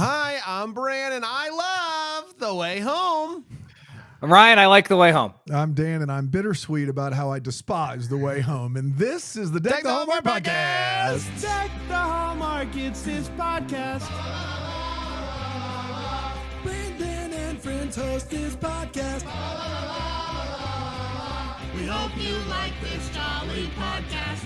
Hi, I'm Bran, and I love The Way Home. I'm Ryan. I like The Way Home. I'm Dan, and I'm bittersweet about how I despise The Way Home. And this is the Deck the Hallmark podcast. Deck the Hallmark, it's his podcast. Brandon and friends host this podcast. We hope you like this jolly podcast.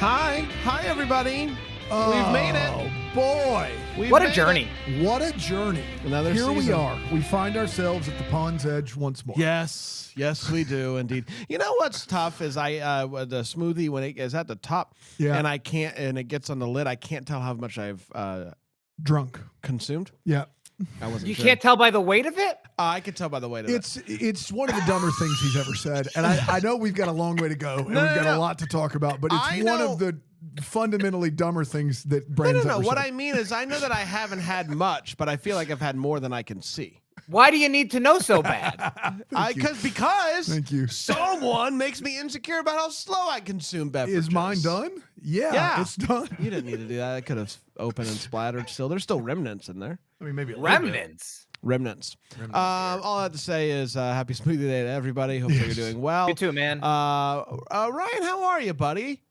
Hi, everybody. We've made it. Oh, boy. What a journey. What a journey. Another Here season. we are. We find ourselves at the pond's edge once more. Yes, we do indeed. You know what's tough is the smoothie when it is at the top, Yeah. and it gets on the lid. I can't tell how much I've Drunk. consumed. Yeah. I wasn't. You sure. can't tell by the weight of it? I can tell by the weight of it. It's one of the dumber things he's ever said. And I know we've got a long way to go and No, we've got no. a lot to talk about, but I it's one know. of the fundamentally dumber things that No. Brandon's ever What said. I mean is, I know that I haven't had much, but I feel like I've had more than I can see. Why do you need to know so bad? Because Thank you. someone makes me insecure about how slow I consume beverages. Is mine done? Yeah, it's done. You didn't need to do that. I could have opened and splattered. There's still remnants in there. I mean, maybe a little bit. Remnants. Remnants. All I have to say is happy smoothie day to everybody. Hopefully you're doing well. You too, man. Ryan, how are you, buddy?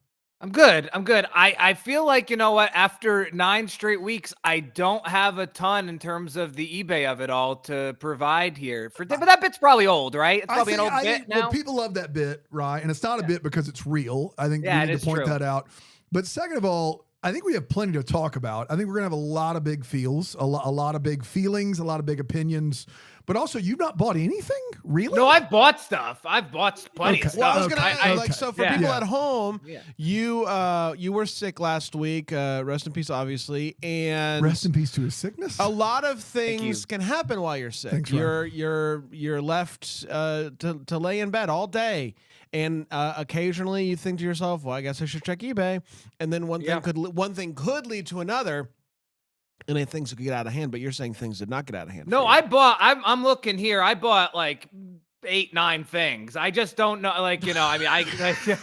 I'm good. I feel like, you know what? After 9 straight weeks, I don't have a ton in terms of the eBay of it all to provide here. But that bit's probably old, right? It's probably an old bit now. Well, people love that bit, right? And it's not a bit because it's real. I think Yeah, we it need is to point true. that out. But second of all, I think we have plenty to talk about. I think we're going to have a lot of big feels, a lot of big feelings, a lot of big opinions. But also, you've not bought anything? Really? No, I've bought stuff. I've bought plenty Okay. of Well, I stuff. was gonna so for yeah. people Yeah. at home, Yeah. you were sick last week. Rest in peace, obviously, and Rest in peace to his sickness. a lot of you. things can happen while you're sick. Thanks, you're left to lay in bed all day, and occasionally you think to yourself, "Well, I guess I should check eBay," and then one thing could lead to another, and then things could get out of hand. But you're saying things did not get out of hand. No, for you. I'm looking here. I bought like 8, 9 things. I just don't know. Like, you know, I mean,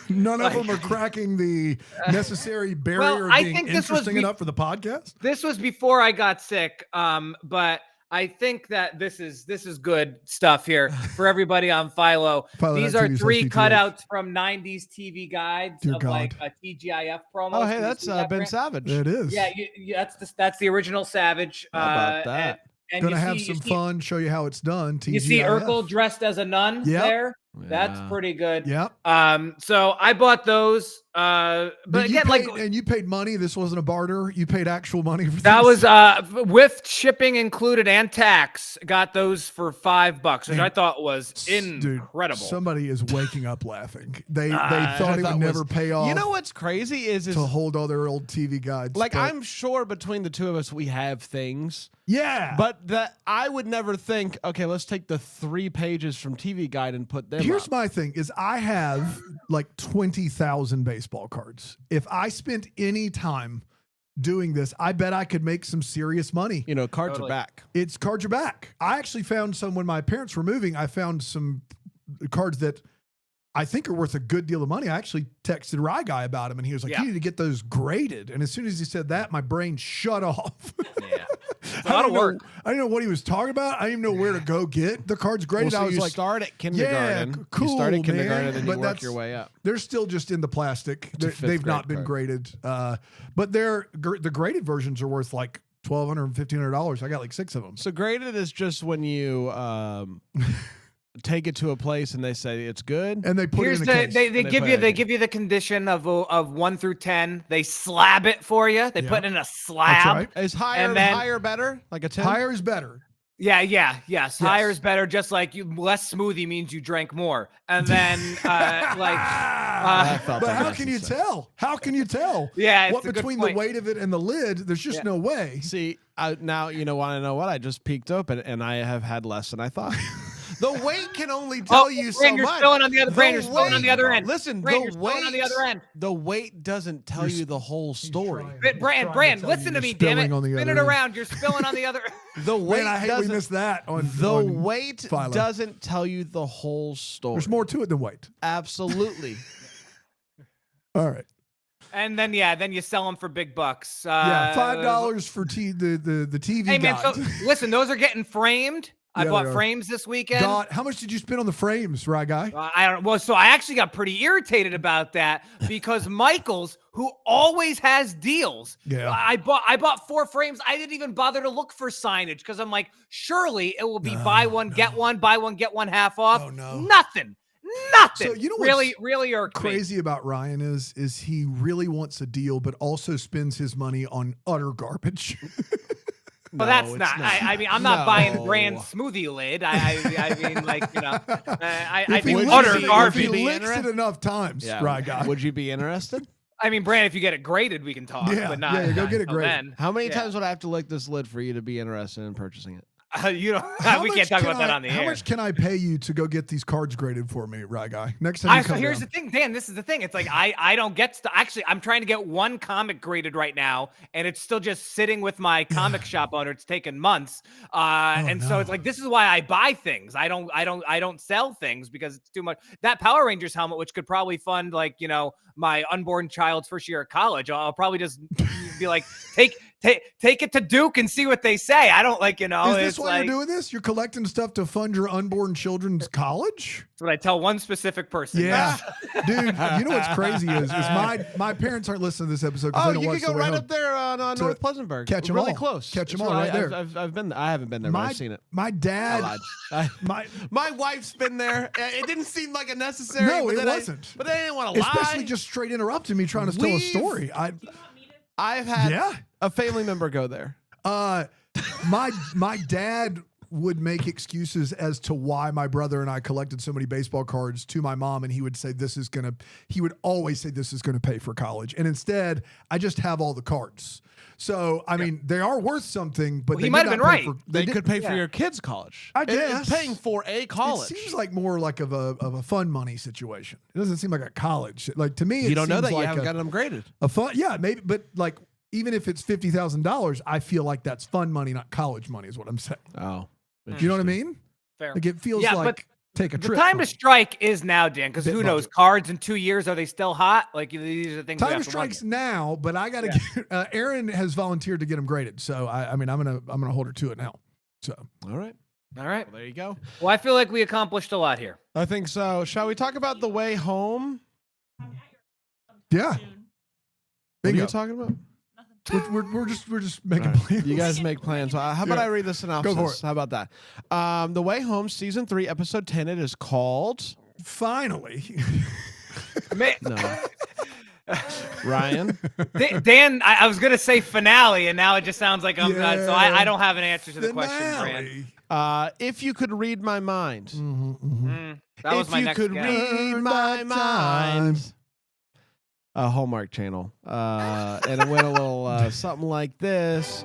None of like- them are cracking the necessary barrier Well, of I being think this was interesting enough for the podcast. This was before I got sick. But I think that this is good stuff here for everybody on Philo. These are 3 cutouts from 90s TV guides Dear of God. like a TGIF promo. Oh, hey, that's Ben Savage. It is. Yeah, that's the original Savage. How about that? And Gonna you have see- some you see- fun, show you how it's done. You see TGIF. Urkel dressed as a nun Yep. there. That's Yeah. pretty good. Yep. So I bought those. But again, And you paid money. This wasn't a barter. You paid actual money for that this? was with shipping included and tax. Got those for $5, which Man, I thought was Dude, incredible. somebody is waking up laughing. They thought it thought would never pay off. You know what's crazy is to hold all their old TV guides. like but- I'm sure between the two of us we have things, yeah. but that I would never think. Okay, let's take the 3 pages from TV Guide and put them. Here's up. my thing: is I have like 20,000 baseball cards. If I spent any time doing this, I bet I could make some serious money. You know, cards Totally. are back. It's cards are back. I actually found some when my parents were moving. I found some cards that I think are worth a good deal of money. I actually texted Rye Guy about him, and he was like, Yeah. "You need to get those graded." And as soon as he said that, my brain shut off. Yeah. It's a I lot didn't of work. know. I didn't know what he was talking about. I didn't even know where to go get the cards graded. Well, so I was you like, start at kindergarten. yeah, cool, you start at kindergarten, man. and But you work that's- your way up. they're still just in the plastic. It's a They've fifth not grade been card. graded. But the graded versions are worth like $1,200 and $1,500. I got like 6 of them. So graded is just when you take it to a place and they say it's good. And they put Here's it in a the case. they They give put you it they in. give you the condition of 1 through 10. They slab it for you. They put it in a slab. right. Is higher and then- higher better? Like a 10? Higher is better. Yes. Higher is better. Just like less smoothie means you drank more. And then I felt But how unnecessary. can you tell? How can you tell? Yeah, it's What a good between the point. weight of it and the lid? There's just Yeah. no way. See, now you know want to know what I just peeked open and I have had less than I thought. The weight can only tell you so Brand, you're much. spilling on the other. Brand, you're The spilling on the other weight- end. Listen, Brand, the you're spilling on the other end. The weight doesn't tell you the whole story. Brand, listen to me, damn it. spilling on the Spin other it end. around. You're spilling on the other. The weight Man, I hate we doesn't. missed that on The on weight Philo. doesn't tell you the whole story. There's more to it than weight. Absolutely. All right. And then you sell them for big bucks. $5 for the TV Hey man, guide. so listen, those are getting framed. I Yeah, bought they are. frames this weekend. God, how much did you spend on the frames, right, guy? I don't. Well, so I actually got pretty irritated about that because Michaels, who always has deals, Yeah. I bought 4 frames. I didn't even bother to look for signage because I'm like, surely it will be buy one get one half off. Oh, no. Nothing. So you know really, what's really irked me. crazy about Ryan is he really wants a deal, but also spends his money on utter garbage. Well, that's not. I mean, I'm not buying brand smoothie lid. I mean, like, you know, I think utter garbage. If he licks it enough times, right, guy? Would you be interested? I mean, Brand, if you get it graded, we can talk. Yeah, but not, yeah, go get it not graded. then. How many times would I have to lick this lid for you to be interested in purchasing it? You know, we much can't talk can about that on the How air. much can I pay you to go get these cards graded for me, right, guy? Next time you So come here's down. the thing, Dan. This is the thing. It's like I don't get stuff. Actually, I'm trying to get one comic graded right now, and it's still just sitting with my comic shop owner. It's taken months, so it's like this is why I buy things. I don't sell things because it's too much. That Power Rangers helmet, which could probably fund like my unborn child's first year of college, I'll probably just be like take it to Duke and see what they say. I don't like. Is this why you're doing this? You're collecting stuff to fund your unborn children's college? That's what I tell one specific person. Yeah, dude. You know what's crazy is my parents aren't listening to this episode because they don't you watch could go The Way right Home. up there on North Pleasantburg. catch 'em really all. close. Catch 'em It's all right there. I've been. I haven't been there, but I've seen it. My dad, My wife's been there. It didn't seem like a necessary. No, but it then wasn't. But they didn't want to lie. especially just straight interrupting me trying to tell a story. I've had Yeah. a family member go there. My dad would make excuses as to why my brother and I collected so many baseball cards to my mom, and he would say he would always say this is gonna pay for college, and instead I just have all the cards. So I mean, they are worth something, but he might have been right. They could pay for your kids' college. I guess. It's paying for a college. It seems like more like of a fun money situation. It doesn't seem like a college. Like to me, you don't know seems that like you haven't got them graded. a fun. Yeah, maybe, but like even if it's $50,000, I feel like that's fun money, not college money, is what I'm saying. Oh, You know what I mean? Fair. Like it feels Yeah, like but take a The trip. time to strike is now, Dan, because Bit who knows? budget. Cards in 2 years, are they still hot? Like these are things. we Time have to to wonder. strikes now, but I got to get. Aaron has volunteered to get them graded, so I mean, I'm gonna hold her to it now. So all right. All right. Well, there you go. Well, I feel like we accomplished a lot here. I think so. Shall we talk about the way home? yeah, What are bingo. you talking about? We're just making All right. plans. You guys make plans. How about Yeah. I read the synopsis? Go for it. How about that? The Way Home, Season 3, Episode 10. It is called... Finally. Man, No. Ryan? Dan, I was gonna say finale, and now it just sounds like I'm. So Yeah. I don't have an answer to the question, Brand. Finale. If you could read my mind. That was If my you next could guess. read my mind. Hallmark Channel. And it went a little something like this.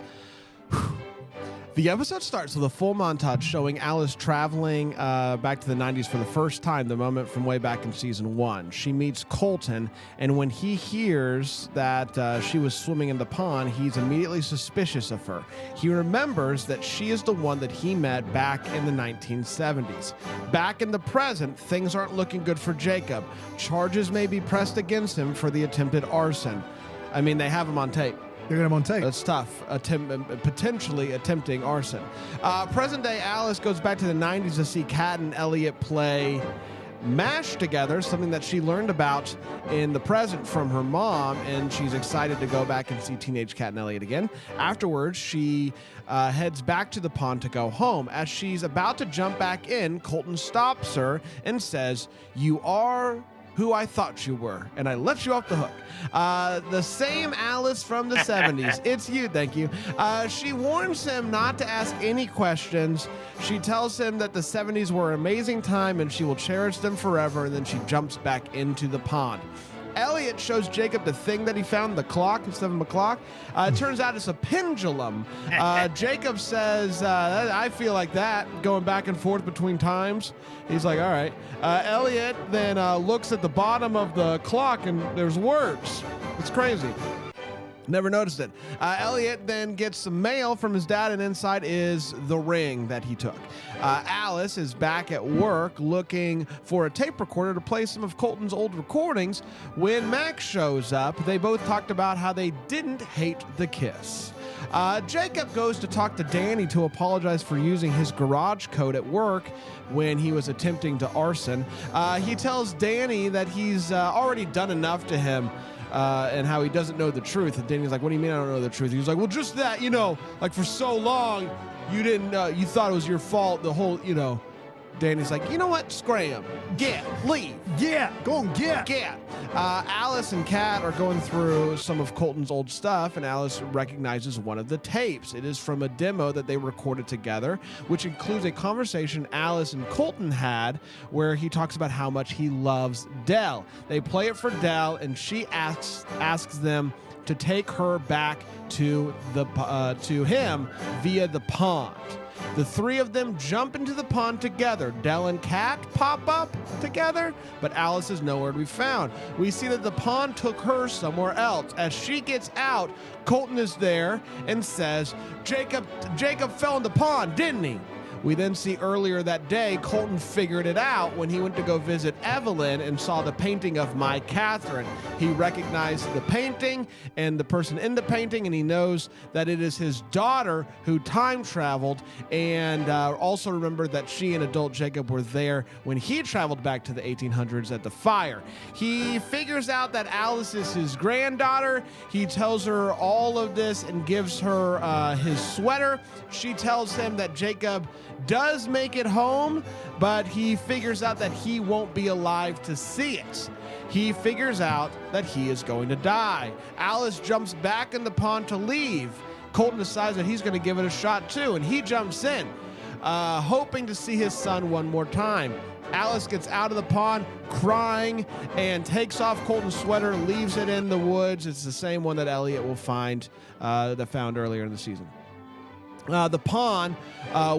The episode starts with a full montage showing Alice traveling back to the 90s for the first time, the moment from way back in season 1. She meets Colton, and when he hears that she was swimming in the pond, he's immediately suspicious of her. He remembers that she is the one that he met back in the 1970s. Back in the present, things aren't looking good for Jacob. Charges may be pressed against him for the attempted arson. I mean, they have him on tape. They're gonna have on tape. That's tough. Potentially attempting arson. Present day Alice goes back to the 90s to see Kat and Elliot play MASH together, something that she learned about in the present from her mom, and she's excited to go back and see teenage Kat and Elliot again. Afterwards, she heads back to the pond to go home. As she's about to jump back in, Colton stops her and says, "You are who I thought you were, and I let you off the hook." The same Alice from the 70s. It's you, thank you. She warns him not to ask any questions. She tells him that the 70s were an amazing time and she will cherish them forever, and then she jumps back into the pond. Elliot shows Jacob the thing that he found, the clock at 7 o'clock. It turns out it's a pendulum. Jacob says, I feel like that, going back and forth between times. He's like, all right. Elliot then looks at the bottom of the clock and there's words. It's crazy. Never noticed it. Elliot then gets some mail from his dad, and inside is the ring that he took. Alice is back at work looking for a tape recorder to play some of Colton's old recordings. When Max shows up, they both talked about how they didn't hate the kiss. Jacob goes to talk to Danny to apologize for using his garage code at work when he was attempting to arson. He tells Danny that he's already done enough to him. And how he doesn't know the truth. And Danny's like, what do you mean I don't know the truth? He was like, well, just that, like for so long, you didn't, you thought it was your fault, the whole, Danny's like, you know what? Scram. Leave. Yeah, go and get. Alice and Kat are going through some of Colton's old stuff, and Alice recognizes one of the tapes. It is from a demo that they recorded together, which includes a conversation Alice and Colton had where he talks about how much he loves Dell. They play it for Dell, and she asks them to take her back to him via the pond. The three of them jump into the pond together. Dell and Kat pop up together, but Alice is nowhere to be found. We see that the pond took her somewhere else. As she gets out, Colton is there and says, Jacob fell in the pond, didn't he? We then see earlier that day, Colton figured it out when he went to go visit Evelyn and saw the painting of My Catherine. He recognized the painting and the person in the painting, and he knows that it is his daughter who time traveled, and also remembered that she and adult Jacob were there when he traveled back to the 1800s at the fire. He figures out that Alice is his granddaughter. He tells her all of this and gives her his sweater. She tells him that Jacob does make it home, but he figures out that he won't be alive to see it. He figures out that he is going to die. Alice jumps back in the pond to leave. Colton decides that he's going to give it a shot too, and he jumps in, hoping to see his son one more time. Alice gets out of the pond crying and takes off Colton's sweater, leaves it in the woods. It's the same one that Elliot will find, that found earlier in the season. The pond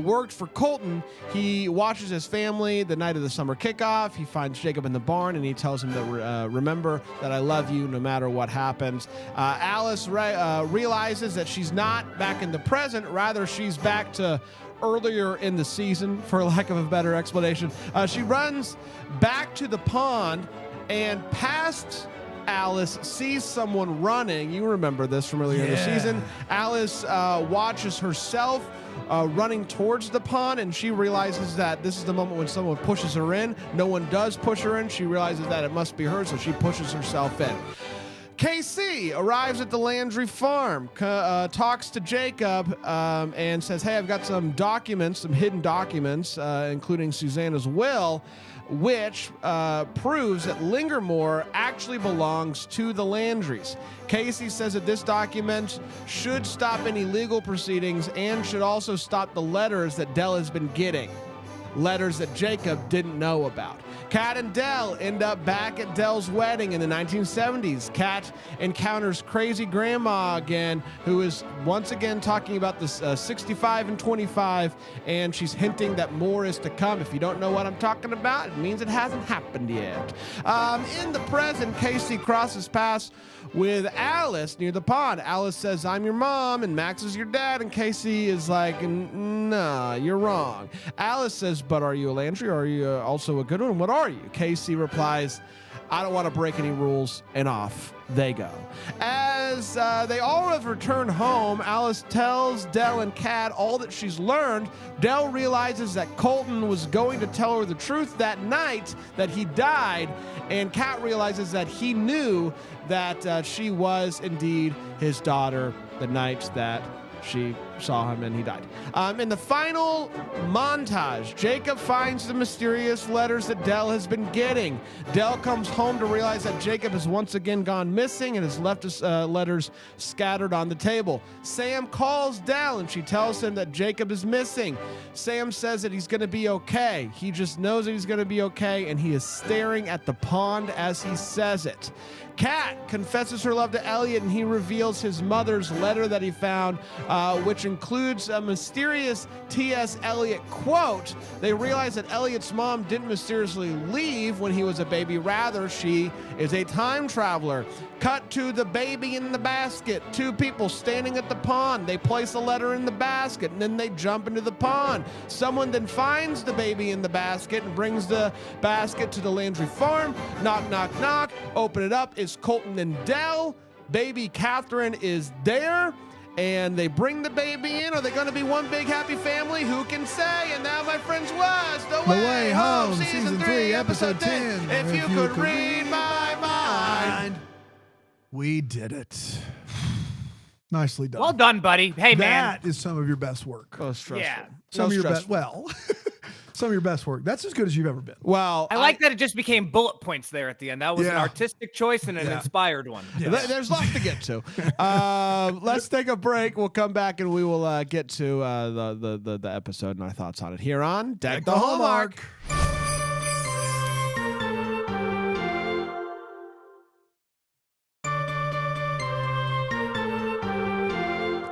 worked for Colton. He watches his family the night of the summer kickoff. He finds Jacob in the barn, and he tells him that remember that I love you no matter what happens. Alice realizes that she's not back in the present. Rather, she's back to earlier in the season, for lack of a better explanation. She runs back to the pond, and past Alice sees someone running. You remember this from earlier in the season. Alice watches herself running towards the pond, and she realizes that this is the moment when someone pushes her in. No one does push her in. She realizes that it must be her, so she pushes herself in. KC arrives at the Landry farm, talks to Jacob, and says, hey, I've got some documents, some hidden documents, including Susanna's will, which proves that Lingermore actually belongs to the Landrys. Casey says that this document should stop any legal proceedings and should also stop the letters that Dell has been getting, letters that Jacob didn't know about. Kat and Dell end up back at Dell's wedding in the 1970s. Kat encounters crazy grandma again, who is once again talking about this 65 and 25, and she's hinting that more is to come. If you don't know what I'm talking about, it means it hasn't happened yet. In the present, Casey crosses paths with Alice near the pond. Alice says, I'm your mom, and Max is your dad, and Casey is like, nah, you're wrong. Alice says, but are you a Landry, or are you also a good one? What are you? Casey replies, I don't want to break any rules, and off they go. As they all have returned home, Alice tells Dell and Kat all that she's learned. Dell realizes that Colton was going to tell her the truth that night that he died, and Kat realizes that he knew that she was indeed his daughter the night that she saw him and he died. In the final montage, Jacob finds the mysterious letters that Dell has been getting. Dell comes home to realize that Jacob has once again gone missing and has left his letters scattered on the table. Sam calls Dell and she tells him that Jacob is missing. Sam says that he's going to be okay. He just knows that he's going to be okay, and he is staring at the pond as he says it. Kat confesses her love to Elliot, and he reveals his mother's letter that he found, which which includes a mysterious T.S. Eliot quote. They realize that Eliot's mom didn't mysteriously leave when he was a baby. Rather, she is a time traveler. Cut to the baby in the basket. Two people standing at the pond. They place a letter in the basket, and then they jump into the pond. Someone then finds the baby in the basket and brings the basket to the Landry farm. Knock, knock, knock. Open it up. It's Colton and Dell. Baby Catherine is there. And they bring the baby in. Are they going to be one big happy family? Who can say? And now, my friends, was The Way Home, Season 3, Episode 10. If you could read my mind. We did it. Nicely done. Well done, buddy. Hey, man. That is some of your best work. Oh, stressful. Yeah. Some of your best. Well, some of your best work. That's as good as you've ever been. Well, I like that it just became bullet points there at the end. That was an artistic choice and an inspired one. Yes. There's lots to get to. Let's take a break. We'll come back and we will get to the episode and our thoughts on it here on Deck the Hallmark.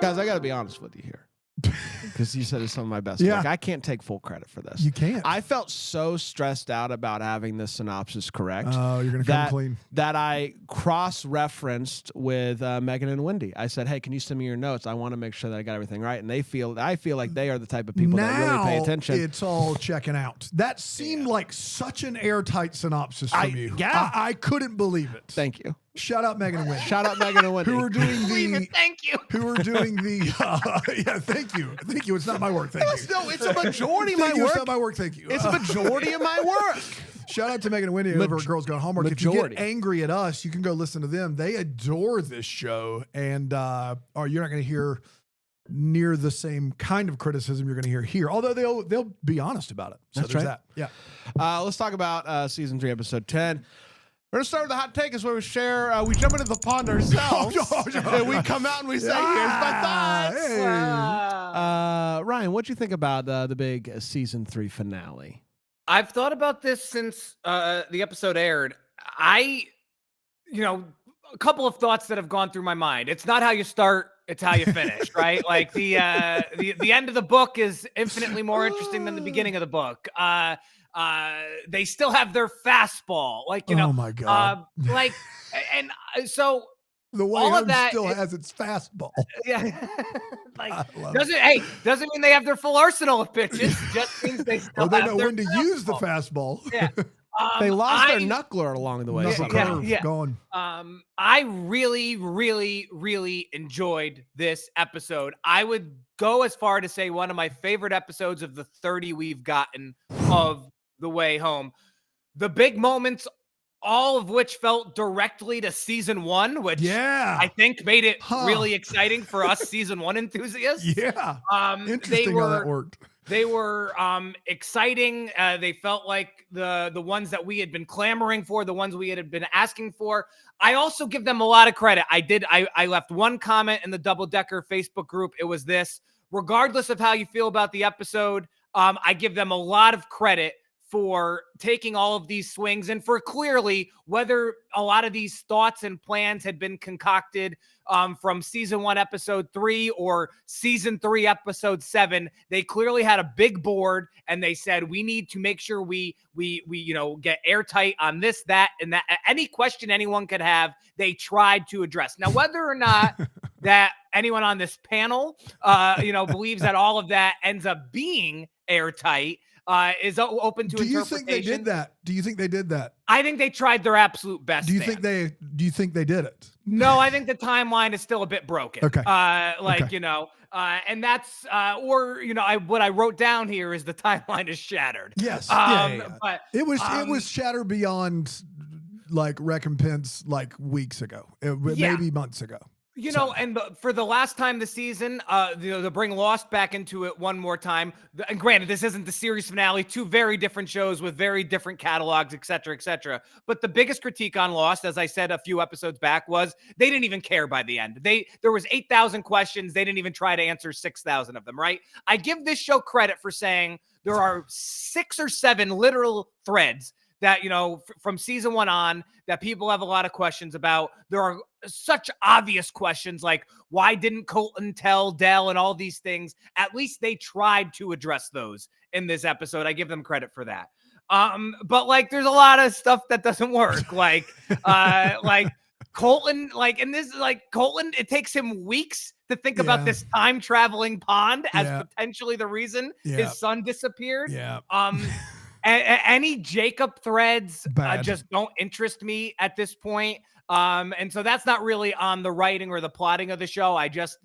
Guys, I got to be honest with you here. Because you said it's some of my best work. I can't take full credit for this. You can't. I felt so stressed out about having this synopsis correct. Oh, you're going to come clean. That I cross-referenced with Megan and Wendy. I said, hey, can you send me your notes? I want to make sure that I got everything right. And I feel like they are the type of people that really pay attention. It's all checking out. That seemed like such an airtight synopsis from you. Yeah. I couldn't believe it. Thank you. Shout out Megan and Wendy. Shout out Megan and Wendy. Who are doing the... Thank you. Who are doing the... yeah, thank you. Thank you. It's not my work. Thank you. No, it's a majority of my Thank you. work. It's not my work. Thank you. It's a majority of my work. Shout out to Megan and Wendy over at Girls Gone Hallmark. Majority. If you get angry at us, you can go listen to them. They adore this show, and you're not going to hear near the same kind of criticism you're going to hear here. Although they'll be honest about it. So That's there's right. that. Yeah. Let's talk about Season 3, Episode 10. We're going to start with the hot take is where we share, we jump into the pond ourselves, and we come out and we say, here's my thoughts. Hey. Ryan, what'd you think about the big Season 3 finale? I've thought about this since the episode aired. A couple of thoughts that have gone through my mind. It's not how you start, it's how you finish, right? Like the end of the book is infinitely more interesting than the beginning of the book. They still have their fastball, Oh my God. So the Way all Home of that still has its fastball. yeah, doesn't mean they have their full arsenal of pitches. Just means they still They have know their when to use the fastball. Yeah. They lost their knuckler along the way. Knuckle curve going. I really, really, really enjoyed this episode. I would go as far to say one of my favorite episodes of the 30 we've gotten of The Way Home. The big moments, all of which felt directly to season 1, which I think made it really exciting for us season 1 enthusiasts. Yeah. Interesting how that worked. They were exciting. They felt like the ones that we had been clamoring for, the ones we had been asking for. I also give them a lot of credit. I left one comment in the Double Decker Facebook group. It was this: regardless of how you feel about the episode, I give them a lot of credit for taking all of these swings and for clearly whether a lot of these thoughts and plans had been concocted from season 1, episode 3 or season 3, episode 7. They clearly had a big board and they said, we need to make sure we get airtight on this, that, and that. Any question anyone could have, they tried to address. Now, whether or not that anyone on this panel, believes that all of that ends up being airtight, is open to interpretation. Do you think they did that? I think they tried their absolute best. Do you think they did it? No, I think the timeline is still a bit broken. Okay. And that's what I wrote down here is the timeline is shattered. Yes. But it was shattered beyond like recompense like weeks ago, maybe months ago. For the last time this season, to bring Lost back into it one more time, and granted, this isn't the series finale, 2 very different shows with very different catalogs, et cetera, et cetera. But the biggest critique on Lost, as I said a few episodes back, was they didn't even care by the end. There was 8,000 questions. They didn't even try to answer 6,000 of them, right? I give this show credit for saying there are 6 or 7 literal threads that, from season 1 on, that people have a lot of questions about. There are such obvious questions like, why didn't Colton tell Del and all these things? At least they tried to address those in this episode. I give them credit for that. But like, there's a lot of stuff that doesn't work. Like Colton, Colton, it takes him weeks to think about this time traveling pond as potentially the reason his son disappeared. Yeah. Any Jacob threads Bad. just don't interest me at this point. And so that's not really on the writing or the plotting of the show. I just,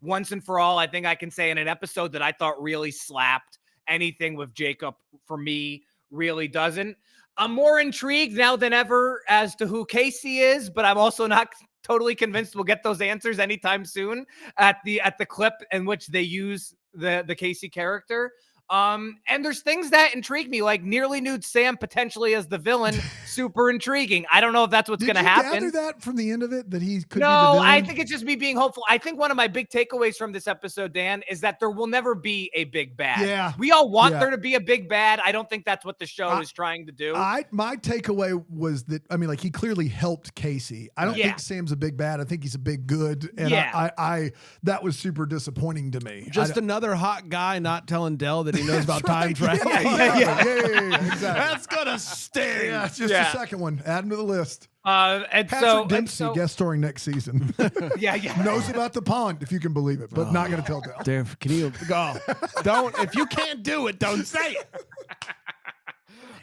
once and for all, I think I can say in an episode that I thought really slapped, anything with Jacob for me really doesn't. I'm more intrigued now than ever as to who Casey is, but I'm also not totally convinced we'll get those answers anytime soon at the clip in which they use the Casey character. And there's things that intrigue me, like nearly nude Sam potentially as the villain. Super intriguing. I don't know if that's what's going to happen. Did you gather that from the end of it, that he could be the No, villain? I think it's just me being hopeful. I think one of my big takeaways from this episode, Dan, is that there will never be a big bad. Yeah. We all want there to be a big bad. I don't think that's what the show is trying to do. My takeaway was that, he clearly helped Casey. I don't think Sam's a big bad. I think he's a big good. And I that was super disappointing to me. Just another hot guy not telling Del that he knows about time travel. Yeah, exactly. That's gonna sting. Yeah, it's just a second one. Add him to the list. And Patrick Dempsey guest starring next season. Yeah. Knows about the pond, if you can believe it, but not going to tell Del. Dave, can you go? Don't. If you can't do it, don't say it.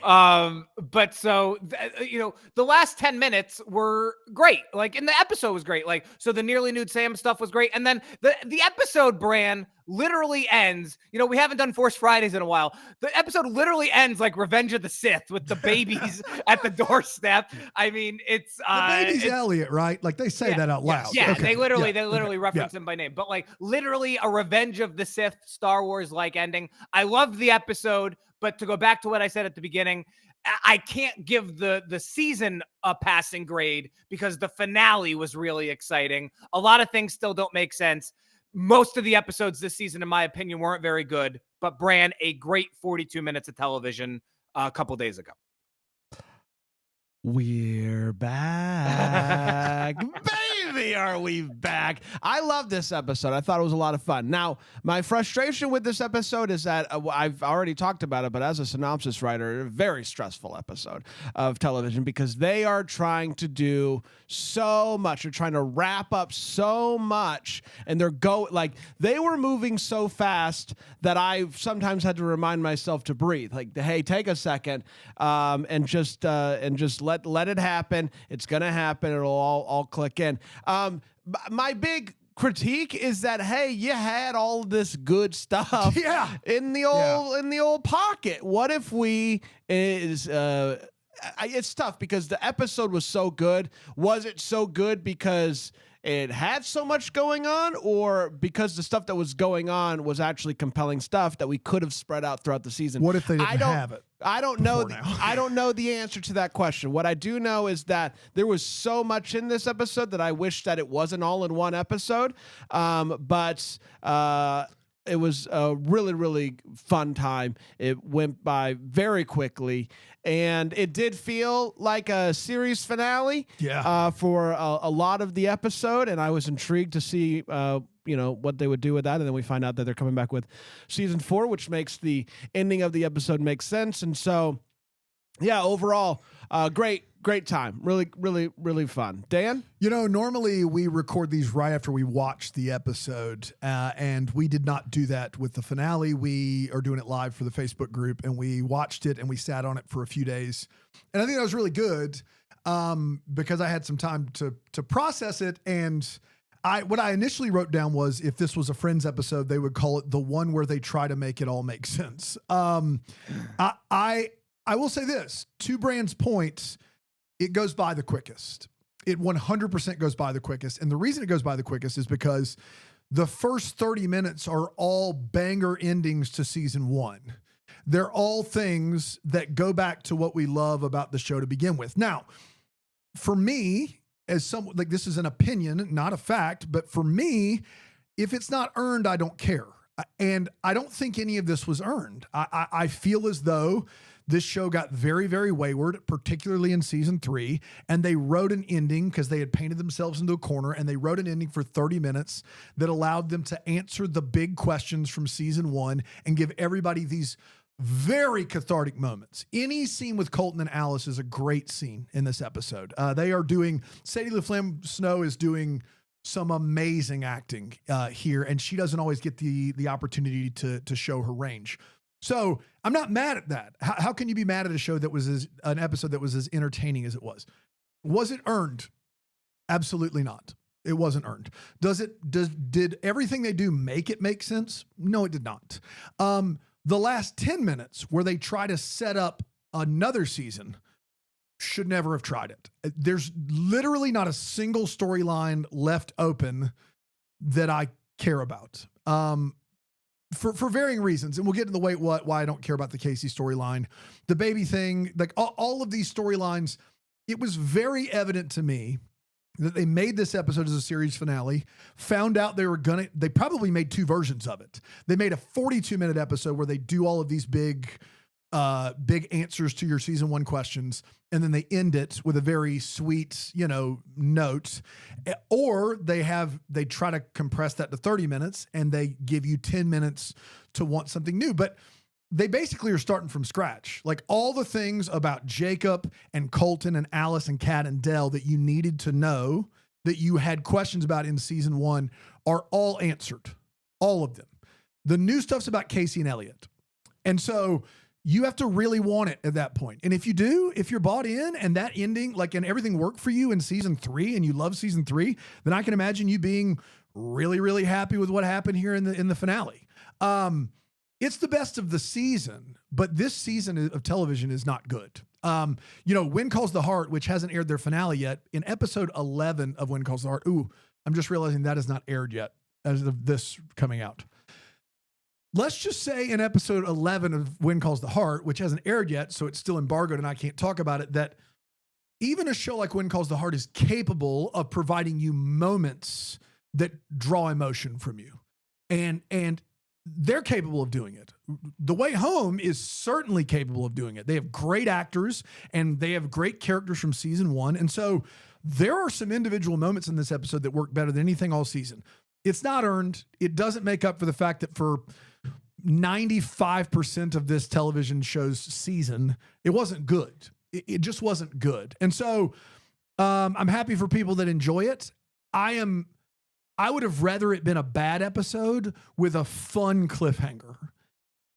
But so, the last 10 minutes were great. Like, and the episode was great. Like, so the nearly nude Sam stuff was great. And then the episode, Bran, literally ends. We haven't done Force Fridays in a while. The episode literally ends like Revenge of the Sith with the babies at the doorstep. I mean, it's the baby's Elliot, right? Like they say that out loud. Yeah, okay. they literally reference him by name. But like literally a Revenge of the Sith Star Wars like ending. I loved the episode. But to go back to what I said at the beginning, I can't give the season a passing grade because the finale was really exciting. A lot of things still don't make sense. Most of the episodes this season, in my opinion, weren't very good. But Bran, a great 42 minutes of television a couple days ago. We're back. Baby, are we back? I love this episode. I thought it was a lot of fun. Now, my frustration with this episode is that I've already talked about it, but as a synopsis writer, a very stressful episode of television because they are trying to do so much. They're trying to wrap up so much, and they were moving so fast that I sometimes had to remind myself to breathe. Like, hey, take a second, and just let it happen. It's gonna happen. It'll all click in. My big critique is that, hey, you had all this good stuff in the old pocket. What if it's tough because the episode was so good. Was it so good because it had so much going on, or because the stuff that was going on was actually compelling stuff that we could have spread out throughout the season? What if they didn't have it? I don't know. I don't know the answer to that question. What I do know is that there was so much in this episode that I wish that it wasn't all in one episode. But it was a really, really fun time. It went by very quickly, and it did feel like a series finale for a lot of the episode, and I was intrigued to see what they would do with that. And then we find out that they're coming back with season 4, which makes the ending of the episode make sense. And so, overall, great time. Really, really, really fun. Dan? Normally we record these right after we watch the episode, and we did not do that with the finale. We are doing it live for the Facebook group, and we watched it and we sat on it for a few days. And I think that was really good because I had some time to process it. And what I initially wrote down was, if this was a Friends episode, they would call it the one where they try to make it all make sense. I will say this, to Brand's point, it goes by the quickest. It 100% goes by the quickest. And the reason it goes by the quickest is because the first 30 minutes are all banger endings to season 1. They're all things that go back to what we love about the show to begin with. Now, for me, this is an opinion, not a fact, but for me, if it's not earned, I don't care. And I don't think any of this was earned. I feel as though this show got very, very wayward, particularly in season 3. And they wrote an ending because they had painted themselves into a corner, and they wrote an ending for 30 minutes that allowed them to answer the big questions from season 1 and give everybody these very cathartic moments. Any scene with Colton and Alice is a great scene in this episode. They are doing, Sadie LaFlamme Snow is doing some amazing acting here, and she doesn't always get the opportunity to show her range. So I'm not mad at that. How can you be mad at a show that was an episode that was as entertaining as it was? Was it earned? Absolutely not. It wasn't earned. Did everything they do make it make sense? No, it did not. The last 10 minutes where they try to set up another season should never have tried it. There's literally not a single storyline left open that I care about. For varying reasons, and we'll get to the why I don't care about the Casey storyline, the baby thing, like all of these storylines. It was very evident to me that they made this episode as a series finale, found out they probably made 2 versions of it. They made a 42-minute episode where they do all of these big answers to your season 1 questions, and then they end it with a very sweet, note. Or they try to compress that to 30 minutes and they give you 10 minutes to want something new. But they basically are starting from scratch. Like all the things about Jacob and Colton and Alice and Kat and Dell that you needed to know, that you had questions about in season 1, are all answered. All of them. The new stuff's about Casey and Elliot. And so you have to really want it at that point. And if you do, if you're bought in and that ending, and everything worked for you in season 3 and you love season 3, then I can imagine you being really, really happy with what happened here in the finale. It's the best of the season, but this season of television is not good. When Calls the Heart, which hasn't aired their finale yet, in episode 11 of When Calls the Heart, I'm just realizing that is not aired yet as of this coming out. Let's just say in episode 11 of When Calls the Heart, which hasn't aired yet, so it's still embargoed and I can't talk about it, that even a show like When Calls the Heart is capable of providing you moments that draw emotion from you. And they're capable of doing it. The Way Home is certainly capable of doing it. They have great actors and they have great characters from season 1. And so there are some individual moments in this episode that work better than anything all season. It's not earned. It doesn't make up for the fact that for 95% of this television show's season, it wasn't good. It just wasn't good. And so I'm happy for people that enjoy it. I would have rather it been a bad episode with a fun cliffhanger.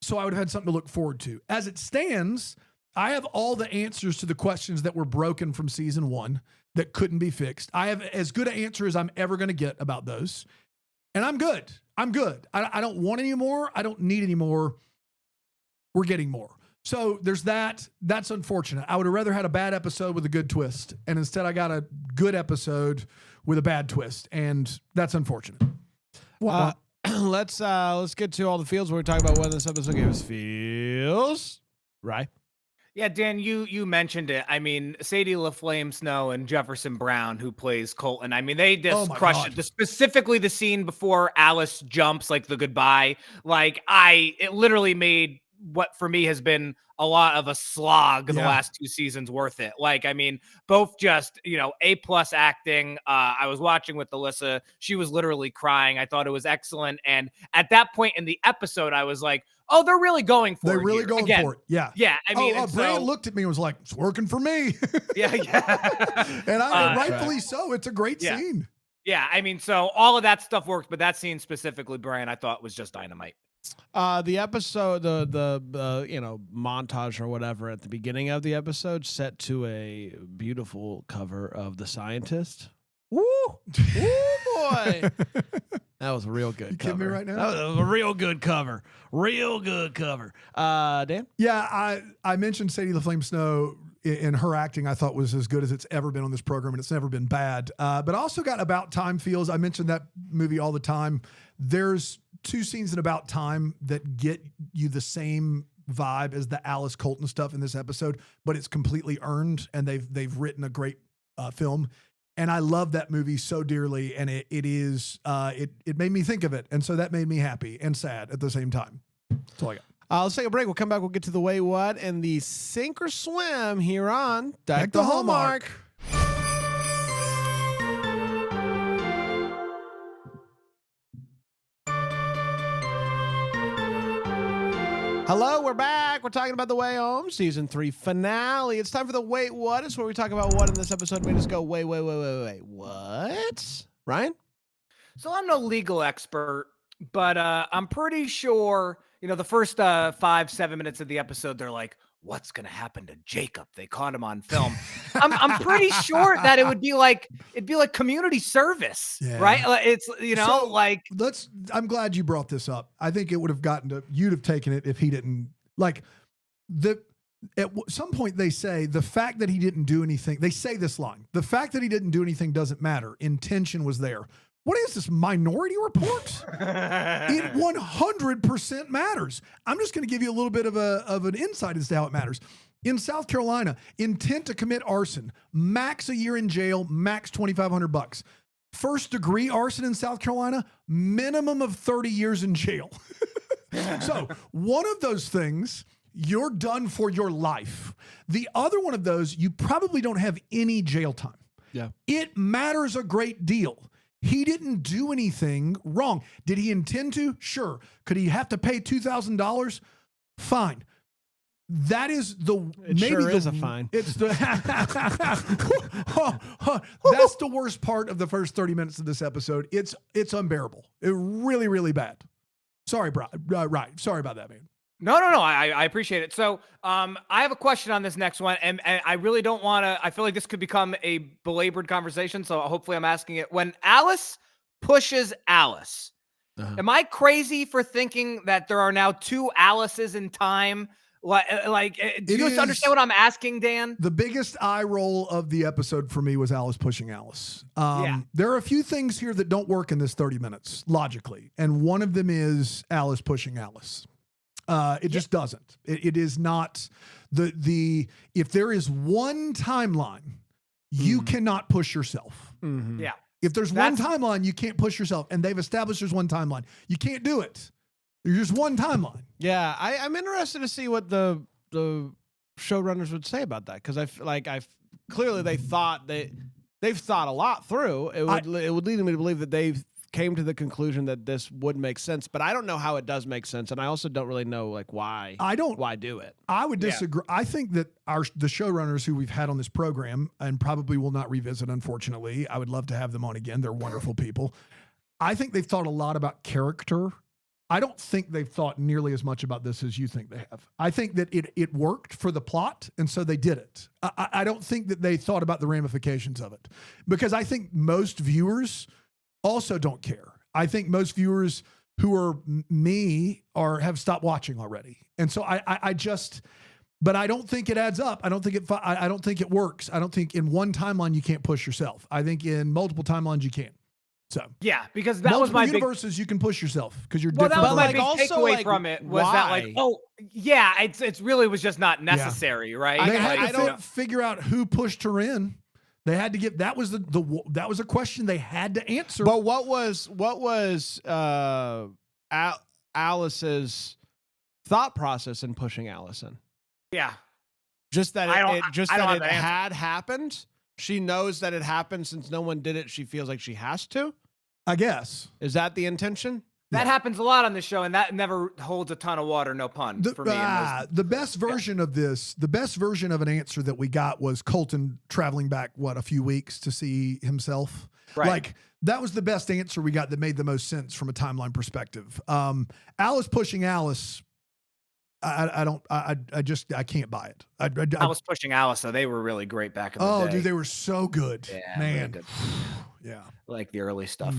So I would have had something to look forward to. As it stands, I have all the answers to the questions that were broken from season 1 that couldn't be fixed. I have as good an answer as I'm ever going to get about those. And I'm good. I don't want any more. I don't need any more. We're getting more. So there's that. That's unfortunate. I would have rather had a bad episode with a good twist. And instead I got a good episode with a bad twist. And that's unfortunate. Well, let's get to all the feels where we talk about whether this episode gave us feels. Right. Yeah, Dan, you mentioned it. I mean, Sadie LaFlamme Snow and Jefferson Brown, who plays Colton. I mean, they just crushed it. Specifically the scene before Alice jumps, like the goodbye. It literally made what for me has been a lot of a slog the last 2 seasons worth it. Both just, A+ acting. I was watching with Alyssa. She was literally crying. I thought it was excellent. And at that point in the episode, I was like, oh, they're really going for it. They're really going for it. Yeah. Yeah. I mean, Brian looked at me and was like, it's working for me. Yeah. And rightfully so. It's a great scene. Yeah. I mean, so all of that stuff worked, but that scene specifically, Brian, I thought was just dynamite. The episode, the montage or whatever at the beginning of the episode set to a beautiful cover of The Scientist. Woo! Boy. That was a real good you cover. kidding me right now? That was a real good cover. Real good cover. Dan? Yeah, I mentioned Sadie LaFlamme Snow in her acting. I thought was as good as it's ever been on this program, and it's never been bad. But I also got About Time feels. I mentioned that movie all the time. There's 2 scenes in About Time that get you the same vibe as the Alice Colton stuff in this episode, but it's completely earned, and they've written a great film. And I love that movie so dearly, and it made me think of it, and so that made me happy and sad at the same time. That's all I got. Let's take a break. We'll come back. We'll get to the Wait What and the Sink or Swim here on Deck the Hallmark. Hello, we're back. We're talking about The Way Home, Season 3 finale. It's time for the Wait What. It's where we talk about what in this episode made us go, wait, what? Ryan? So I'm no legal expert, but I'm pretty sure, the first 5-7 minutes of the episode, they're like, what's going to happen to Jacob? They caught him on film. I'm pretty sure that it'd be like community service, right? It's, I'm glad you brought this up. I think it would have you'd have taken it if he didn't, at some point they say the fact that he didn't do anything, they say this line, the fact that he didn't do anything doesn't matter. Intention was there. What is this, Minority Report? It 100% matters. I'm just going to give you a little bit of an insight as to how it matters. In South Carolina, intent to commit arson, max a year in jail, max $2,500. First degree arson in South Carolina, minimum of 30 years in jail. So one of those things, you're done for your life. The other one of those, you probably don't have any jail time. Yeah. It matters a great deal. He didn't do anything wrong. Did he intend to? Sure. Could he have to pay $2,000? Fine. That is is a fine. It's the that's the worst part of the first 30 minutes of this episode. It's unbearable. It really, really bad. Sorry, bro. Right. Sorry about that, man. No. I appreciate it. So I have a question on this next one, and I really don't want to. I feel like this could become a belabored conversation, so hopefully I'm asking it. When Alice pushes Alice, am I crazy for thinking that there are now two Alices in time? Do you understand what I'm asking, Dan? The biggest eye roll of the episode for me was Alice pushing Alice. There are a few things here that don't work in this 30 minutes, logically, and one of them is Alice pushing Alice. It just doesn't. It is not if there is one timeline, you cannot push yourself. Mm-hmm. Yeah. If there's one timeline, you can't push yourself. And they've established there's one timeline. You can't do it. There's just one timeline. Yeah. I'm interested to see what the showrunners would say about that. Because clearly they've thought a lot through. It would lead me to believe that they've came to the conclusion that this would make sense, but I don't know how it does make sense, and I also don't really know why do it. I would disagree. I think that the showrunners who we've had on this program and probably will not revisit, unfortunately, I would love to have them on again. They're wonderful people. I think they've thought a lot about character. I don't think they've thought nearly as much about this as you think they have. I think that it worked for the plot, and so they did it. I don't think that they thought about the ramifications of it, because I think most viewers also don't care. I think most viewers who are me have stopped watching already. And so but I don't think it adds up. I don't think it works. I don't think in one timeline you can't push yourself. I think in multiple timelines you can. So yeah, because that was my universes you can push yourself because you're different. That was my big takeaway from it was why? It really was just not necessary, right? They had to figure out who pushed her in. They had to get that was a question they had to answer. But what was Alice's thought process in pushing Allison? Yeah, just that it had happened. She knows that it happened since no one did it. She feels like she has to. I guess. Is that the intention? That happens a lot on the show, and that never holds a ton of water, no pun, for me. The best version of this, the best version of an answer that we got was Colton traveling back, a few weeks to see himself. Right. That was the best answer we got that made the most sense from a timeline perspective. Alice pushing Alice, I can't buy it. I was pushing Alice, so they were really great back in the day. Oh, dude, they were so good. Yeah, man. Really good. Yeah. Like the early stuff.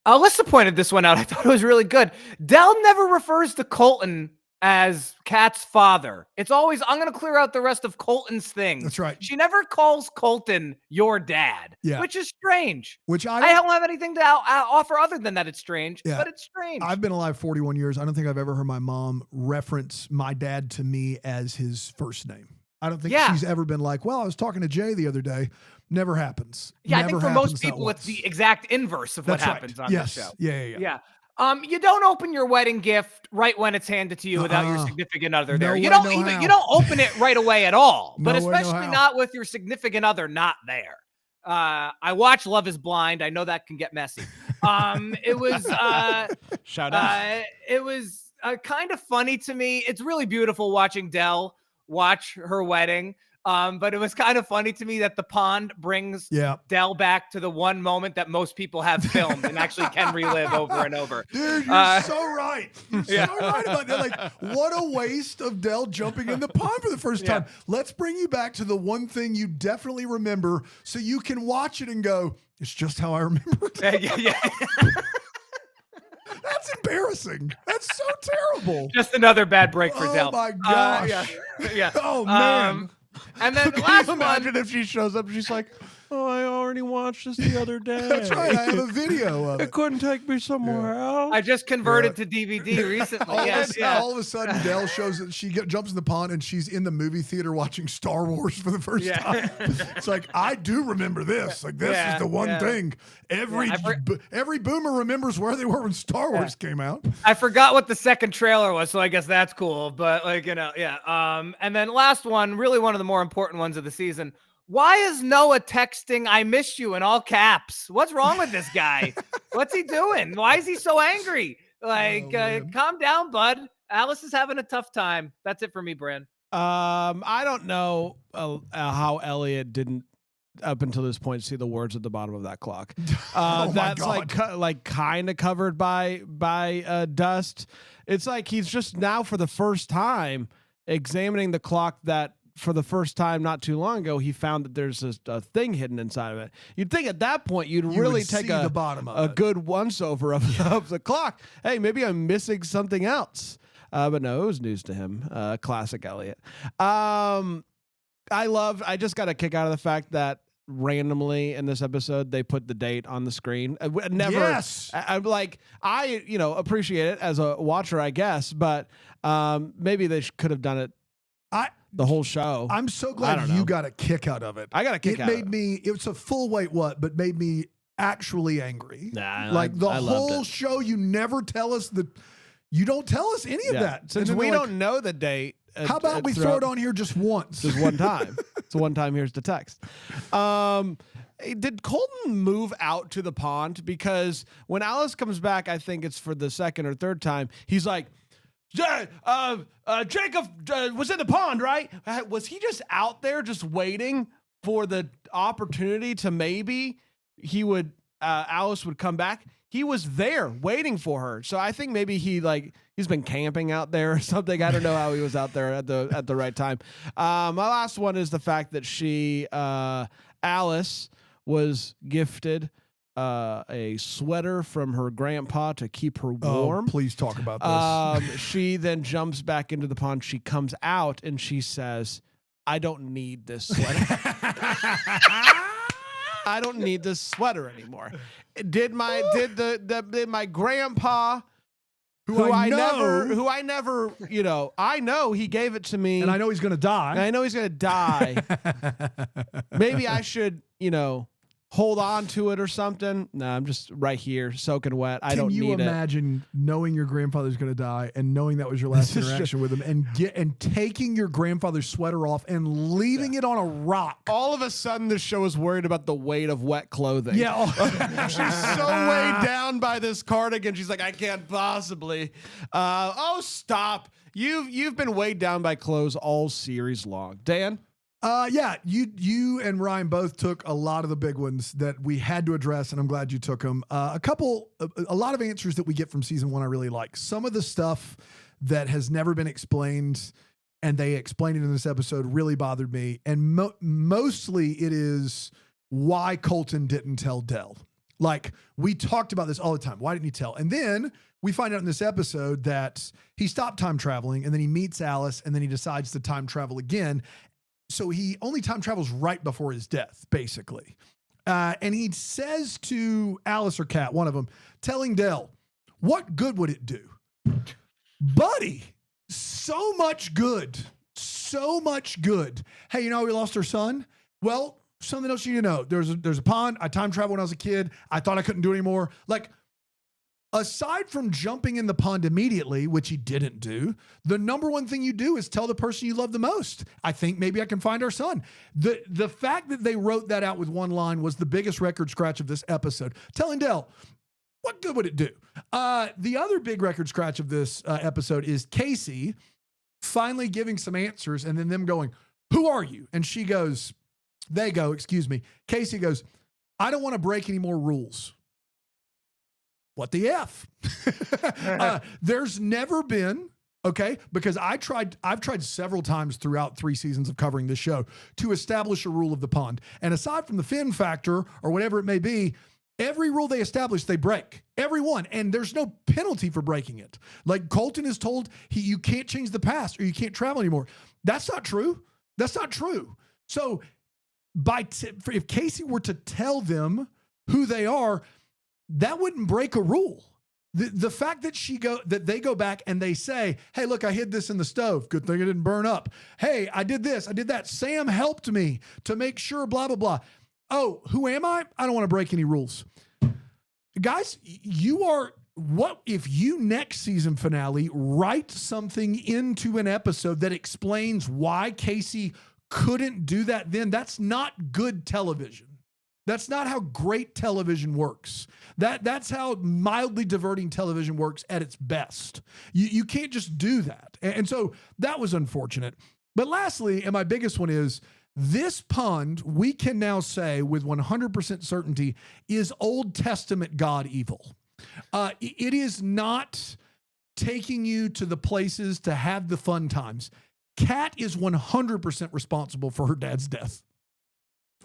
Alyssa pointed this one out. I thought it was really good. Del never refers to Colton as Kat's father. It's always, I'm going to clear out the rest of Colton's things. That's right. She never calls Colton your dad, which is strange. Which I don't have anything to offer other than that it's strange, but it's strange. I've been alive 41 years. I don't think I've ever heard my mom reference my dad to me as his first name. I don't think she's ever been like, well, I was talking to Jay the other day. Never happens. Yeah, Never I think for happens most not people, it's once. the exact inverse of what That's right. happens on Yes. the show. Yeah. You don't open your wedding gift right when it's handed to you without your significant other there. No You way, don't no even how. you don't open it right away at all, No but way, no especially how. not with your significant other not there. I watch Love is Blind. I know that can get messy. It was Shout out. it was kind of funny to me. It's really beautiful watching Dell watch her wedding. But it was kind of funny to me that the pond brings Dell back to the one moment that most people have filmed and actually can relive over and over. Dude, you're so right. You're so right about that. Like, what a waste of Dell jumping in the pond for the first time. Let's bring you back to the one thing you definitely remember so you can watch it and go, it's just how I remember it. Yeah. That's embarrassing. That's so terrible. Just another bad break for Dell. Oh, my gosh. Yeah. Oh, man. And then the Can last you imagine one, if she shows up and she's like, oh, I already watched this the other day. That's right. I have a video of It it. couldn't take me somewhere else. I just converted to DVD recently. All of a sudden, Dell shows that she jumps in the pond and she's in the movie theater watching Star Wars for the first time. It's like, I do remember this. Like, this is the one thing. Every boomer remembers where they were when Star Wars came out. I forgot what the second trailer was, so I guess that's cool. But and then last one, really one of the more important ones of the season. Why is Noah texting "I miss you" in all caps? What's wrong with this guy? What's he doing? Why is he so angry? Like, calm down, bud. Alice is having a tough time. That's it for me, Brand. I don't know how Elliot didn't up until this point see the words at the bottom of that clock. That's like kind of covered by dust. It's like he's just now for the first time examining the clock that for the first time not too long ago he found that there's a thing hidden inside of it. You'd think at that point you really would take see the bottom of a good once over of the clock. Hey, maybe I'm missing something else. But no, it was news to him. Classic Elliot. I just got a kick out of the fact that randomly in this episode they put the date on the screen. Never. Yes. I'm like, I appreciate it as a watcher, I guess, but maybe they could have done it. The whole show. I'm so glad you got a kick out of it. I got a kick out of it. It was a full weight but made me actually angry. Nah, like the I whole show, you never tell us you don't tell us any of that. Since we don't know the date. How about we throw it on here just once? Just one time. It's one time. Here's the text. Did Colton move out to the pond? Because when Alice comes back, I think it's for the second or third time, he's like, Jacob was in the pond, right? Was he just out there just waiting for the opportunity to maybe Alice would come back? He was there waiting for her. So I think maybe he's been camping out there or something. I don't know how he was out there at the right time. My last one is the fact that Alice was gifted a sweater from her grandpa to keep her warm. Oh, please talk about this. She then jumps back into the pond. She comes out and she says, I don't need this sweater. I don't need this sweater anymore. Did my grandpa, who I never, I know he gave it to me, and I know he's gonna die. Maybe I should, hold on to it or something. No, I'm just right here soaking wet. I don't need it. Can you imagine knowing your grandfather's going to die and knowing that was your last interaction with him and taking your grandfather's sweater off and leaving it on a rock? All of a sudden, this show is worried about the weight of wet clothing. Yeah. She's so weighed down by this cardigan. She's like, I can't possibly. Stop. You've been weighed down by clothes all series long. Dan? You and Ryan both took a lot of the big ones that we had to address, and I'm glad you took them. A lot of answers that we get from season 1 I really like. Some of the stuff that has never been explained, and they explained it in this episode, really bothered me. And mostly it is why Colton didn't tell Dell. Like, we talked about this all the time. Why didn't he tell? And then we find out in this episode that he stopped time traveling, and then he meets Alice, and then he decides to time travel again. So he only time travels right before his death, basically. And he says to Alice or Kat, one of them, telling Dell, what good would it do? Buddy, so much good. So much good. Hey, you know how we lost our son? Well, something else you need to know. There's a pond. I time traveled when I was a kid. I thought I couldn't do it anymore. Like, aside from jumping in the pond immediately, which he didn't do, the number one thing you do is tell the person you love the most. I think maybe I can find our son. The fact that they wrote that out with one line was the biggest record scratch of this episode. Telling Dell, what good would it do? The other big record scratch of this episode is Casey finally giving some answers and then them going, who are you? And Casey goes, I don't want to break any more rules. What the F? There's never been, okay, because I've tried several times throughout 3 seasons of covering this show to establish a rule of the pond. And aside from the fin factor or whatever it may be, every rule they establish, they break. Every one. And there's no penalty for breaking it. Like Colton is told you can't change the past or you can't travel anymore. That's not true. That's not true. So if Casey were to tell them who they are, that wouldn't break a rule. The fact that they go back and they say, hey, look, I hid this in the stove. Good thing it didn't burn up. Hey, I did this. I did that. Sam helped me to make sure, blah, blah, blah. Oh, who am I? I don't want to break any rules. Guys, what if you next season finale write something into an episode that explains why Casey couldn't do that then? That's not good television. That's not how great television works. That's how mildly diverting television works at its best. You can't just do that. And so that was unfortunate. But lastly, and my biggest one is, this pond, we can now say with 100% certainty, is Old Testament God evil. It is not taking you to the places to have the fun times. Kat is 100% responsible for her dad's death.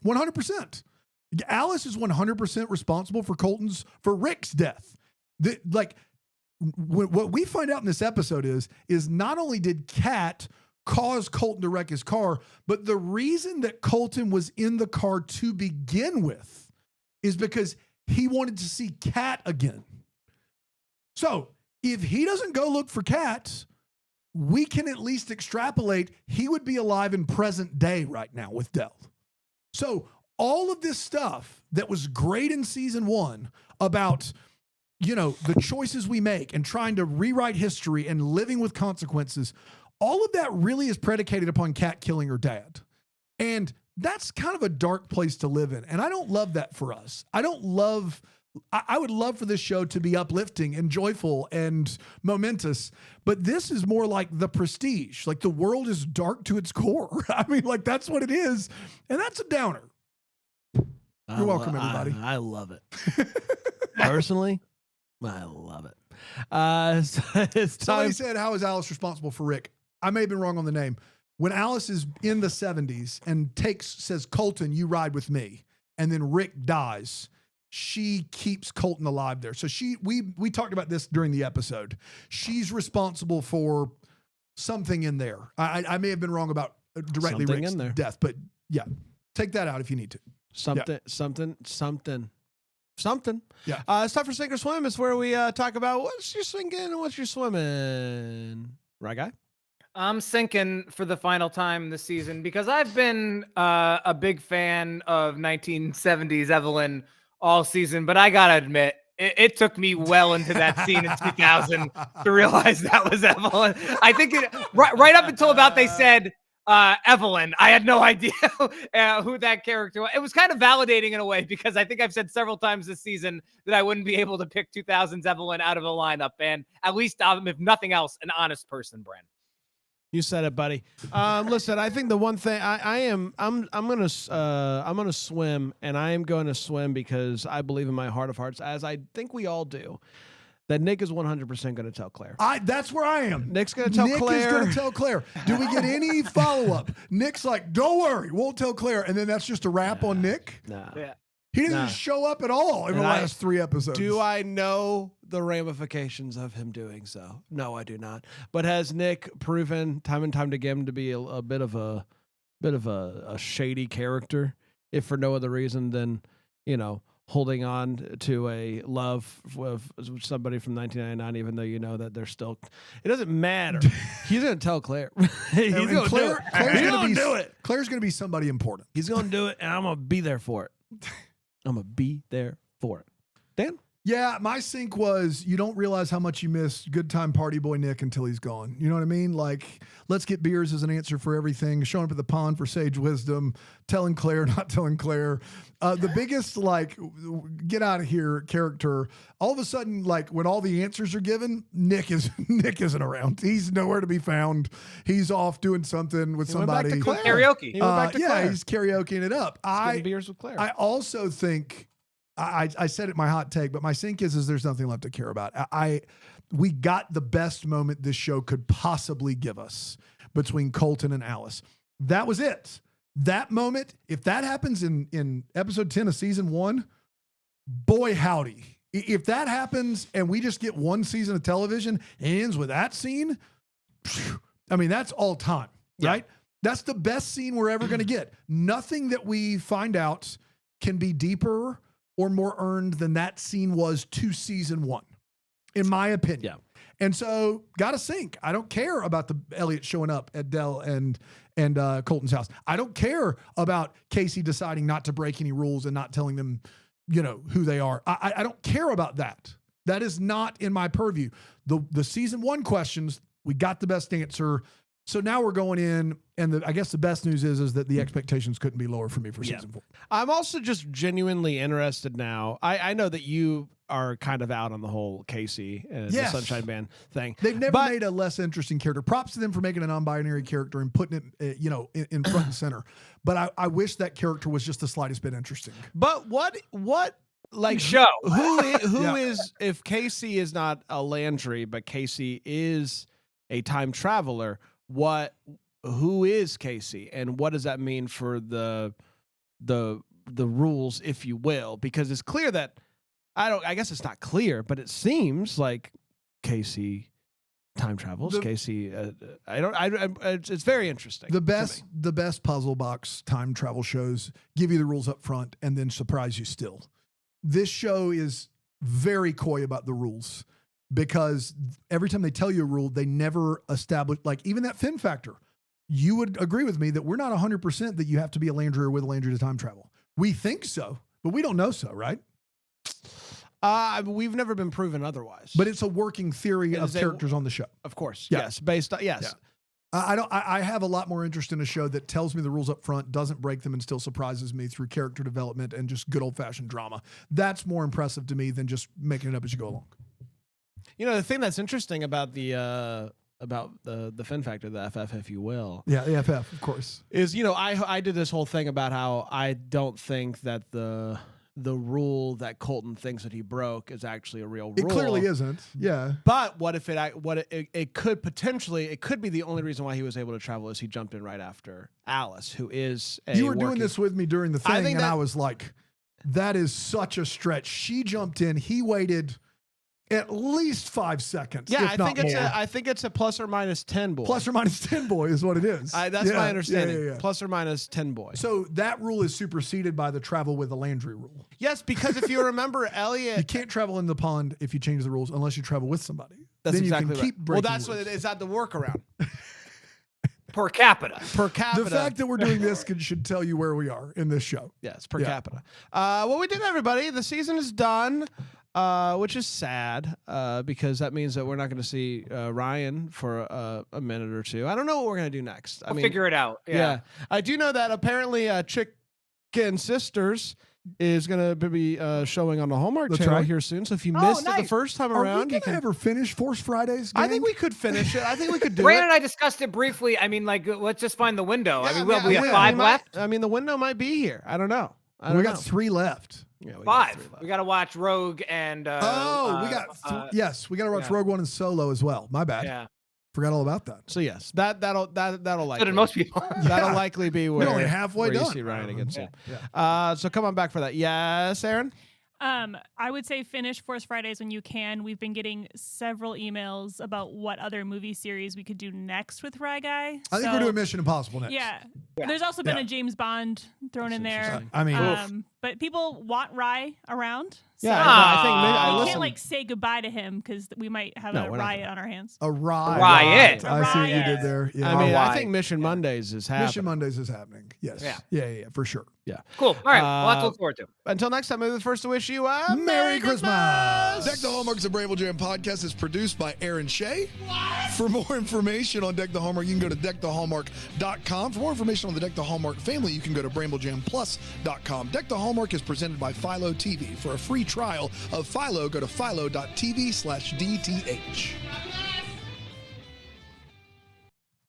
100%. Alice is 100% responsible for Rick's death. What we find out in this episode is not only did Kat cause Colton to wreck his car, but the reason that Colton was in the car to begin with is because he wanted to see Kat again. So if he doesn't go look for Kat, we can at least extrapolate he would be alive in present day right now with Del. So all of this stuff that was great in season 1 about, the choices we make and trying to rewrite history and living with consequences, all of that really is predicated upon Kat killing her dad. And that's kind of a dark place to live in. And I don't love that for us. I would love for this show to be uplifting and joyful and momentous, but this is more like The Prestige. Like, the world is dark to its core. I mean, like, that's what it is. And that's a downer. You're welcome, everybody. I love it. Personally, I love it. It's Somebody time. said, how is Alice responsible for Rick? I may have been wrong on the name. When Alice is in the 70s and says, Colton, you ride with me, and then Rick dies, she keeps Colton alive there. So we talked about this during the episode. She's responsible for something in there. I may have been wrong about directly Something Rick's in there. death, but yeah, take that out if you need to. Something. Yeah. It's time for Sink or Swim. It's where we talk about what's your sinking and what's your swimming. Right, guy? I'm sinking for the final time this season because I've been a big fan of 1970s Evelyn all season, but I gotta admit, it took me well into that scene in 2000 to realize that was Evelyn. I think right up until about they said Evelyn, I had no idea who that character was. It was kind of validating in a way because I think I've said several times this season that I wouldn't be able to pick 2000's Evelyn out of a lineup, and at least, if nothing else, an honest person, Bren. You said it, buddy. Listen, I think the one thing I'm gonna swim, and I am going to swim because I believe in my heart of hearts, as I think we all do, that Nick is 100% going to tell Claire. That's where I am. Nick's going to tell Claire. Nick is going to tell Claire. Do we get any follow-up? Nick's like, don't worry, won't tell Claire. And then that's just a wrap on Nick? Nah. Yeah. He didn't show up at all in the last 3 episodes. Do I know the ramifications of him doing so? No, I do not. But has Nick proven time and time again to be a bit of a shady character, if for no other reason than, holding on to a love with somebody from 1999, even though you know that they're still. It doesn't matter. He's going to tell Claire. He's going to do it. Claire's He's going going to to do it. Claire's going to be somebody important. He's going to do it, and I'm going to be there for it. I'm going to be there for it. Dan? Yeah, my sync was you don't realize how much you miss good time party boy Nick until he's gone. You know what I mean? Like, let's get beers as an answer for everything, showing up at the pond for sage wisdom, telling Claire, not telling Claire. The biggest, like, get out of here character, all of a sudden, like, when all the answers are given, Nick isn't around. He's nowhere to be found. He's off doing something with somebody. Went back to Claire. Karaoke. He went back to Claire. He's karaokeing it up. Getting beers with Claire. I also think I said it my hot take, but my sync is there's nothing left to care about. We got the best moment this show could possibly give us between Colton and Alice. That was it. That moment, if that happens in episode 10 of season 1, boy howdy. If that happens and we just get one season of television and it ends with that scene, I mean, that's all time, right? That's the best scene we're ever going to get. Nothing that we find out can be deeper or more earned than that scene was to season 1, in my opinion. Yeah. And so, gotta sync. I don't care about the Elliot showing up at Dell and Colton's house. I don't care about Casey deciding not to break any rules and not telling them, who they are. I don't care about that. That is not in my purview. The season 1 questions, we got the best answer. So now we're going in, and I guess the best news is that the expectations couldn't be lower for me for season 4. I'm also just genuinely interested now. I know that you are kind of out on the whole Casey and the Sunshine Band thing. They've never made a less interesting character. Props to them for making a non-binary character and putting it, in front and center. But I wish that character was just the slightest bit interesting. But what like show who is if Casey is not a Landry, but Casey is a time traveler? Who is Casey, and what does that mean for the rules, if you will? Because it's clear that I guess it's not clear, but it seems like Casey time travels. Casey, it's very interesting. The best puzzle box time travel shows give you the rules up front and then surprise you still. This show is very coy about the rules. Because every time they tell you a rule, they never establish, like even that Finn factor. You would agree with me that we're not 100% that you have to be a Landry or with a Landry to time travel. We think so, but we don't know so, right? We've never been proven otherwise. But it's a working theory of characters on the show. Of course, yeah. Yes. Based on, yes. Yeah. I have a lot more interest in a show that tells me the rules up front, doesn't break them, and still surprises me through character development and just good old-fashioned drama. That's more impressive to me than just making it up as you go along. The thing that's interesting about the Finn factor, the FF, if you will. Yeah, the FF, of course. Is, I did this whole thing about how I don't think that the rule that Colton thinks that he broke is actually a real rule. It clearly isn't. Yeah. But what if it could potentially, it could be the only reason why he was able to travel is he jumped in right after Alice, who is You were doing this with me during the thing, and I was like, that is such a stretch. She jumped in, he waited at least 5 seconds. Yeah, I think it's a plus or minus 10 boy. Plus or minus 10 boy is what it is. That's my understanding. Yeah. Plus or minus 10 boy. So that rule is superseded by the travel with a Landry rule. Yes, because if you remember Elliot, you can't travel in the pond if you change the rules unless you travel with somebody. That's then exactly you can right. keep breaking that's rules. what is that the workaround. Per capita. The fact that we're doing this should tell you where we are in this show. Yes, per capita. Well, we did, everybody. The season is done. Which is sad because that means that we're not going to see Ryan for a minute or two. I don't know what we're going to do next. We'll figure it out. Yeah. I do know that apparently Chicken Sisters is going to be showing on the Hallmark channel here soon. So if you missed it the first time around, you can ever finish Force Fridays? Gang? I think we could finish it. I think we could do Brandon it. and I discussed it briefly. I mean, like, let's just find the window. Yeah, I mean, we have 5 left. I mean, the window might be here. I don't know. We got 3 left. Yeah, we 5. We got to watch Rogue and. We got yes, we got to watch Rogue One and Solo as well. My bad. Yeah. Forgot all about that. So yes, that'll likely. So did most people. That'll likely be where we're only halfway where done. You see Ryan against him. Yeah. So come on back for that. Yes, Aaron. I would say finish Force Fridays when you can. We've been getting several emails about what other movie series we could do next with Rye Guy. I think we're doing Mission Impossible next. Yeah. There's also been a James Bond thrown in there. I mean, but people want Rye around. So Yeah, I think I we listen. can't like say goodbye to him because we might have No, a we're not riot gonna- on our hands. A riot. Riot. A I see what you riot. did there. Yeah. I mean, I Why? think Mission Mondays is happening. Mission Mondays is happening. Yes. Yeah. For sure. Cool. All right. Well, that's to look forward to. Until next time, maybe the first to wish you a Merry Christmas. Deck the Hallmark's a Bramble Jam podcast is produced by Aaron Shea. For more information on Deck the Hallmark, you can go to deckthehallmark.com. For more information on the Deck the Hallmark family, you can go to bramblejamplus.com. Deck the Hallmark is presented by Philo TV. For a free trial of Philo, go to philo.tv/DTH.